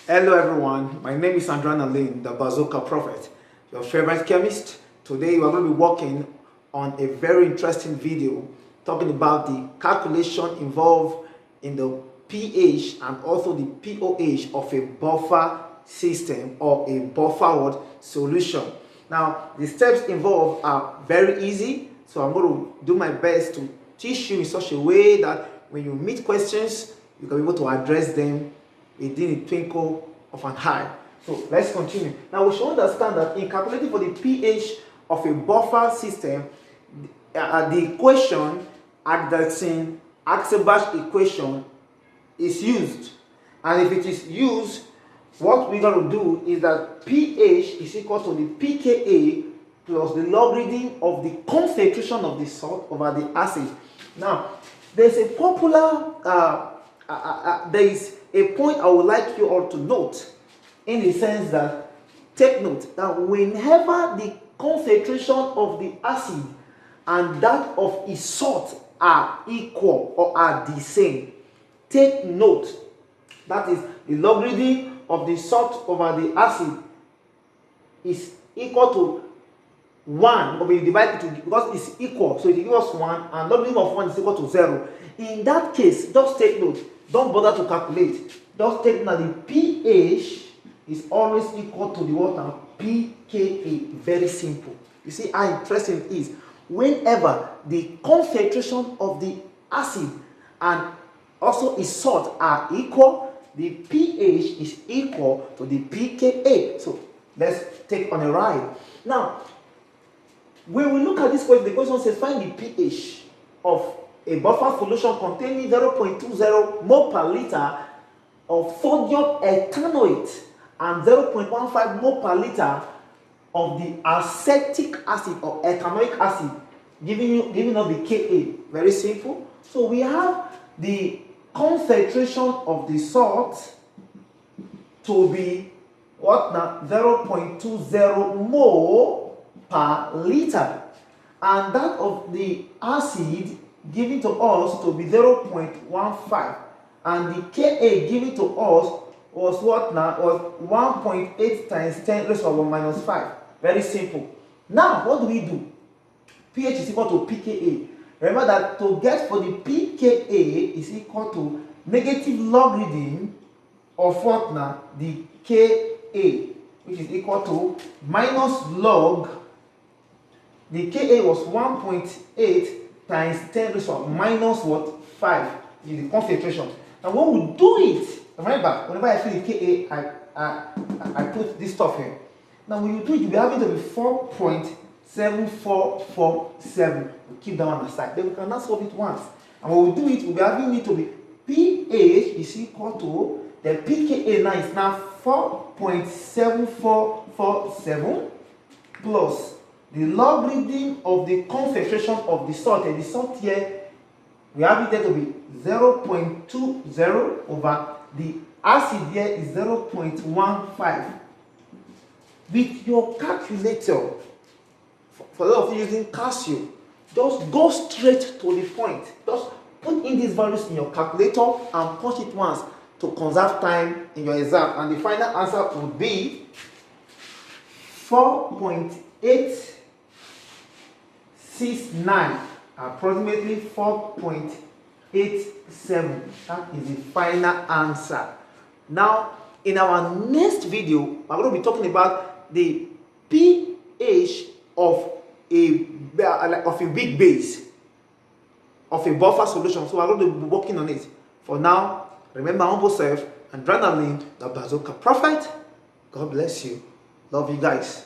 Hello everyone, my name is Adrenaline, the Bazooka Prophet, your favorite chemist. Today we are going to be working on a very interesting video talking about the calculation involved in the pH and also the pOH of a buffer system or a buffer solution. Now the steps involved are very easy, so I'm going to do my best to teach you in such a way that when you meet questions, you can be able to address them within a twinkle of an eye. So let's continue. Now we should understand that in calculating for the pH of a buffer system, the equation Adderson-Achterberg equation is used. And if it is used, what we're going to do is that pH is equal to the pKa plus the logarithm of the concentration of the salt over the acid. Now, there's a popular, there is a point I would like you all to note, in the sense that, take note that whenever the concentration of the acid and that of its salt are equal or are the same, take note, that is, the logarithm of the salt over the acid is equal to 1, but we divide it to, because it's equal, so it equals 1, and logarithm of 1 is equal to 0. In that case, just take note, don't bother to calculate. Just take note that the pH is always equal to the water pKa. Very simple. You see how interesting it is. Whenever the concentration of the acid and also its salt are equal, the pH is equal to the pKa. So let's take on a ride. Now, when we look at this question, the question says find the pH of a buffer solution containing 0.20 mole per liter of sodium ethanoate and 0.15 mole per liter of the acetic acid or ethanoic acid, giving us the Ka. Very simple. So we have the concentration of the salt to be what now? 0.20 mole per liter, and that of the acid given to us to be 0.15, and the Ka given to us was what now? Was 1.8 times 10 raised to the minus 5. Very simple. Now what do? pH is equal to pKa. Remember that to get for the pKa is equal to negative logarithm of what now? The Ka, which is equal to minus log. The Ka was 1.8 times 10 raised to minus what? 5, which is the concentration. And when we do it, remember, whenever I fill the Ka, I put this stuff here. Now when you do it, you'll be having to be 4.7447. We keep that one aside. Then we can now solve it once. And when we do it, we'll be having it to be pH is equal to, the pKa now is now 4.7447 plus the logarithm of the concentration of the salt. And the salt here, we have it there to be 0.20 over the acid here is 0.15. With your calculator, for those of you using Casio, just go straight to the point. Just put in these values in your calculator and punch it once to conserve time in your exam, and the final answer would be 4.869, approximately 4.87. That is the final answer. Now, in our next video, we're going to be talking about the pH of a big base of a buffer solution. So we're going to be working on it. For now, remember humble self, Adrenaline, the Bazooka Prophet. God bless you. Love you guys.